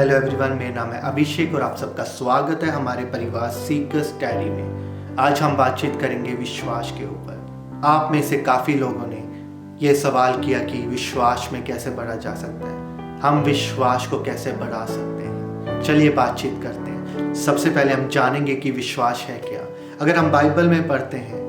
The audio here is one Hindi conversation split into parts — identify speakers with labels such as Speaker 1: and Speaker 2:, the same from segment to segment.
Speaker 1: हेलो एवरीवन, मेरा नाम है अभिषेक और आप सबका स्वागत है हमारे परिवार सीकर्स डायरी में। आज हम बातचीत करेंगे विश्वास के ऊपर। आप में से काफ़ी लोगों ने ये सवाल किया कि विश्वास में कैसे बढ़ा जा सकता है, हम विश्वास को कैसे बढ़ा सकते हैं। चलिए बातचीत करते हैं। सबसे पहले हम जानेंगे कि विश्वास है क्या। अगर हम बाइबल में पढ़ते हैं,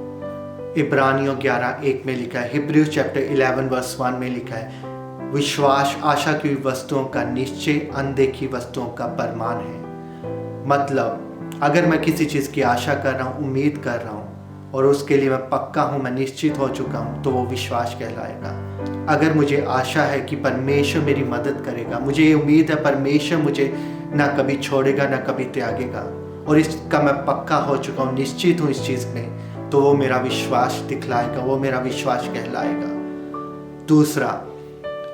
Speaker 1: इब्रानियों 11:1 में लिखा है, हिब्रूज चैप्टर 11 वर्स 1 में लिखा है, विश्वास आशा की वस्तुओं का निश्चय, अनदेखी वस्तुओं का प्रमाण है। मतलब अगर मैं किसी चीज़ की आशा कर रहा हूँ, उम्मीद कर रहा हूँ और उसके लिए मैं पक्का हूँ, मैं निश्चित हो चुका हूँ, तो वो विश्वास कहलाएगा। अगर मुझे आशा है कि परमेश्वर मेरी मदद करेगा, मुझे ये उम्मीद है परमेश्वर मुझे ना कभी छोड़ेगा ना कभी त्यागेगा और इसका मैं पक्का हो चुका हूँ, निश्चित हूँ इस चीज़ में, तो वो मेरा विश्वास दिखलाएगा, वो मेरा विश्वास कहलाएगा। दूसरा,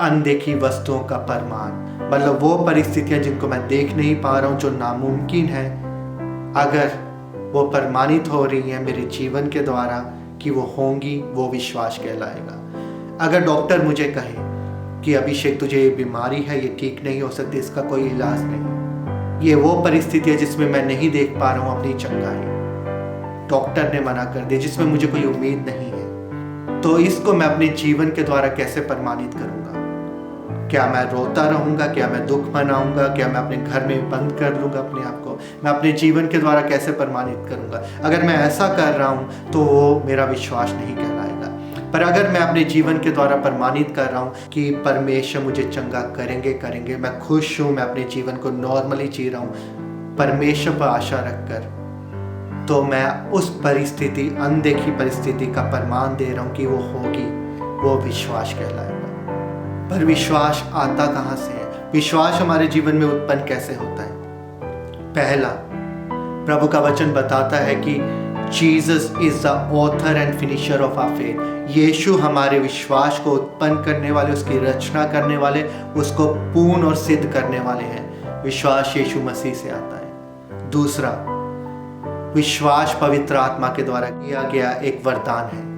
Speaker 1: अनदेखी वस्तुओं का प्रमाण, मतलब वो परिस्थितियां जिनको मैं देख नहीं पा रहा हूं, जो नामुमकिन है, अगर वो प्रमाणित हो रही हैं मेरे जीवन के द्वारा कि वो होंगी, वो विश्वास कहलाएगा। अगर डॉक्टर मुझे कहे कि अभिषेक तुझे ये बीमारी है, ये ठीक नहीं हो सकती, इसका कोई इलाज नहीं, ये वो परिस्थिति है जिसमें मैं नहीं देख पा रहा हूँ अपनी चंगाई, डॉक्टर ने मना कर दिया, जिसमें मुझे कोई उम्मीद नहीं है, तो इसको मैं अपने जीवन के द्वारा कैसे प्रमाणित करूँगा? क्या मैं रोता रहूँगा? क्या मैं दुख मनाऊँगा? क्या मैं अपने घर में बंद कर लूँगा अपने आप को? मैं अपने जीवन के द्वारा कैसे प्रमाणित करूँगा? अगर मैं ऐसा कर रहा हूँ तो वो मेरा विश्वास नहीं कहलाएगा। पर अगर मैं अपने जीवन के द्वारा प्रमाणित कर रहा हूँ कि परमेश्वर मुझे चंगा करेंगे, मैं खुश हूँ, मैं अपने जीवन को नॉर्मली जी रहा हूँ परमेश्वर पर आशा रखकर, तो मैं उस परिस्थिति, अनदेखी परिस्थिति का प्रमाण दे रहा हूँ कि वो होगी, वो विश्वास कहलाएगा। पर विश्वास आता कहाँ से है? विश्वास हमारे जीवन में उत्पन्न कैसे होता है? पहला, प्रभु का वचन बताता है कि Jesus is the author and finisher of our faith. यीशु हमारे विश्वास को उत्पन्न करने वाले, उसकी रचना करने वाले, उसको पूर्ण और सिद्ध करने वाले हैं। विश्वास यीशु मसीह से आता है। दूसरा, विश्वास पवित्र आत्मा के द्वारा किया गया एक वरदान है।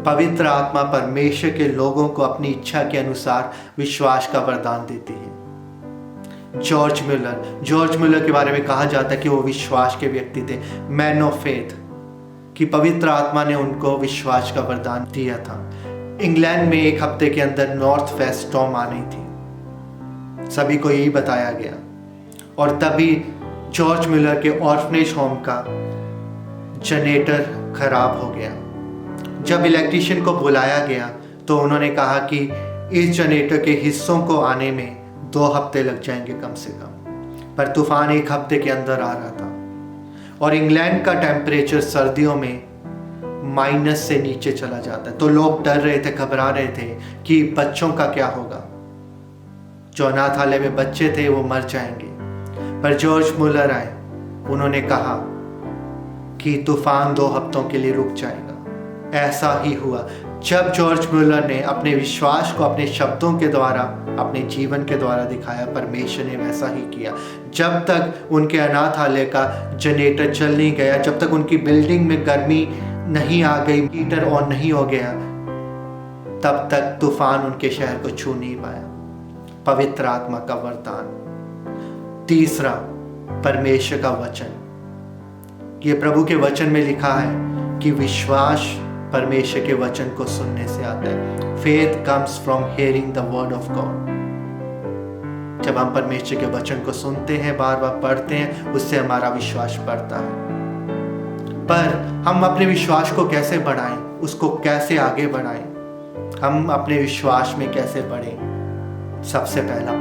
Speaker 1: पवित्र आत्मा परमेश्वर के लोगों को अपनी इच्छा के अनुसार विश्वास का वरदान देती है। जॉर्ज म्यूलर के बारे में कहा जाता है कि वो विश्वास के व्यक्ति थे, मैन ऑफ फेथ, कि पवित्र आत्मा ने उनको विश्वास का वरदान दिया था। इंग्लैंड में एक हफ्ते के अंदर नॉर्थ वेस्ट स्टॉर्म आनी थी, सभी को यही बताया गया, और तभी जॉर्ज म्यूलर के ऑर्फनेज होम का जनरेटर खराब हो गया। जब इलेक्ट्रीशियन को बुलाया गया तो उन्होंने कहा कि इस जनरेटर के हिस्सों को आने में 2 हफ्ते लग जाएंगे कम से कम, पर तूफान 1 हफ्ते के अंदर आ रहा था और इंग्लैंड का टेम्परेचर सर्दियों में माइनस से नीचे चला जाता है, तो लोग डर रहे थे, घबरा रहे थे कि बच्चों का क्या होगा। जो अनाथालय में बच्चे थे वो मर जाएंगे। पर जॉर्ज म्यूलर आए, उन्होंने कहा कि तूफान 2 हफ्तों के लिए रुक जाएगा। ऐसा ही हुआ। जब जॉर्ज म्यूलर ने अपने विश्वास को अपने शब्दों के द्वारा, अपने जीवन के द्वारा दिखाया, परमेश्वर ने वैसा ही किया। जब तक उनके अनाथालय का जनरेटर चल नहीं गया, जब तक उनकी बिल्डिंग में गर्मी नहीं आ गई, हीटर ऑन नहीं हो गया, तब तक तूफान उनके शहर को छू नहीं पाया। पवित्र आत्मा का वरदान। तीसरा, परमेश्वर का वचन। ये प्रभु के वचन में लिखा है कि विश्वास परमेश्वर के वचन को सुनने से आता है। Faith comes from hearing the word of God. जब हम परमेश्वर के वचन को सुनते हैं, बार बार पढ़ते हैं, उससे हमारा विश्वास बढ़ता है। पर हम अपने विश्वास को कैसे बढ़ाएं, उसको कैसे आगे बढ़ाएं, हम अपने विश्वास में कैसे बढ़ें? सबसे पहला,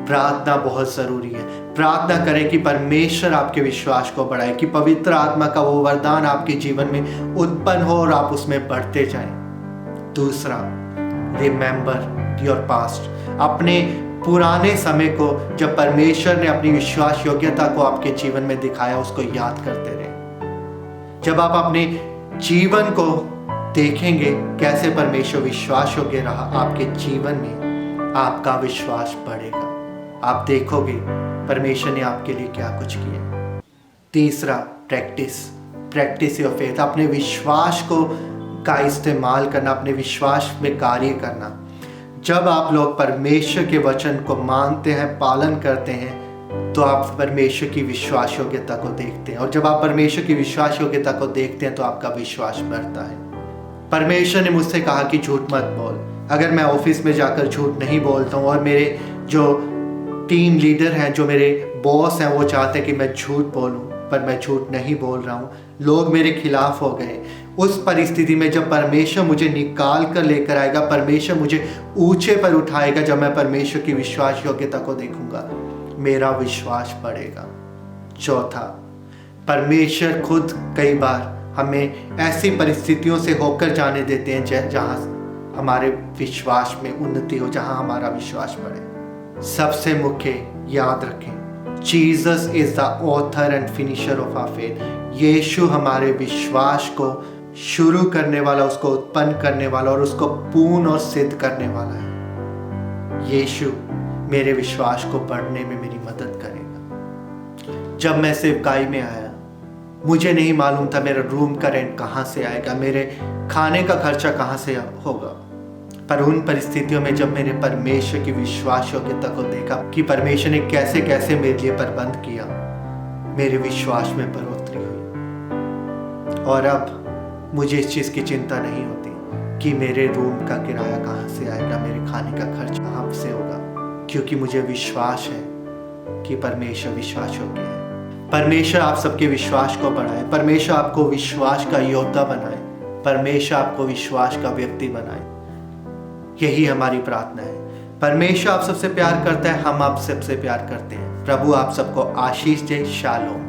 Speaker 1: प्रार्थना बहुत जरूरी है। प्रार्थना करें कि परमेश्वर आपके विश्वास को बढ़ाए, कि पवित्र आत्मा का वो वरदान आपके जीवन में उत्पन्न हो और आप उसमें बढ़ते जाएं। दूसरा, रिमेंबर योर पास्ट। अपने पुराने समय को, जब परमेश्वर ने अपनी विश्वास योग्यता को आपके जीवन में दिखाया, उसको याद करते रहे। जब आप अपने जीवन को देखेंगे कैसे परमेश्वर विश्वास योग्य रहा आपके जीवन में, आपका विश्वास बढ़ेगा। आप देखोगे परमेश्वर ने आपके लिए क्या कुछ किया। तीसरा, प्रैक्टिस योर फेथ। अपने विश्वास को का इस्तेमाल करना, अपने विश्वास में कार्य करना। जब आप लोग परमेश्वर के वचन को मानते हैं, पालन करते हैं, तो आप परमेश्वर की विश्वास योग्यता को देखते हैं। और जब आप परमेश्वर की विश्वास योग्यता को देखते हैं तो आपका विश्वास बढ़ता है। परमेश्वर ने मुझसे कहा कि झूठ मत बोल। अगर मैं ऑफिस में जाकर झूठ नहीं बोलता हूँ और मेरे जो टीम लीडर हैं, जो मेरे बॉस हैं, वो चाहते हैं कि मैं झूठ बोलूं, पर मैं झूठ नहीं बोल रहा हूं, लोग मेरे खिलाफ हो गए, उस परिस्थिति में जब परमेश्वर मुझे निकाल कर लेकर आएगा, परमेश्वर मुझे ऊंचे पर उठाएगा, जब मैं परमेश्वर की विश्वास योग्यता को देखूंगा, मेरा विश्वास बढ़ेगा। चौथा, परमेश्वर खुद कई बार हमें ऐसी परिस्थितियों से होकर जाने देते हैं जहां हमारे विश्वास में उन्नति हो, जहां हमारा विश्वास बढ़े। सबसे मुख्य याद रखें, Jesus is the author and finisher of our faith. यीशु हमारे विश्वास को शुरू करने वाला, उसको उत्पन्न करने वाला और उसको पूर्ण और सिद्ध करने वाला है। यीशु मेरे विश्वास को बढ़ने में मेरी मदद करेगा। जब मैं सेवकाई में आया, मुझे नहीं मालूम था मेरा रूम का रेंट कहाँ से आएगा, मेरे खाने का खर्चा कहाँ से होगा। पर उन परिस्थितियों में जब मैंने परमेश्वर की विश्वास योग्यता को देखा कि परमेश्वर ने कैसे कैसे मेरे लिए प्रबंध किया, मेरे विश्वास में बढ़ोतरी हुई। और अब मुझे इस चीज़ की चिंता नहीं होती कि मेरे रूम का किराया कहाँ से आएगा, मेरे खाने का खर्च कहाँ से होगा, क्योंकि मुझे विश्वास है कि परमेश्वर विश्वास योग्य है। परमेश्वर आप सबके विश्वास को बढ़ाए, परमेश्वर आपको विश्वास का योद्धा बनाए, परमेश्वर आपको विश्वास का व्यक्ति बनाए। यही हमारी प्रार्थना है। परमेश्वर आप सबसे प्यार करता है, हम आप सबसे प्यार करते हैं। प्रभु आप सबको आशीष दे। शालोम।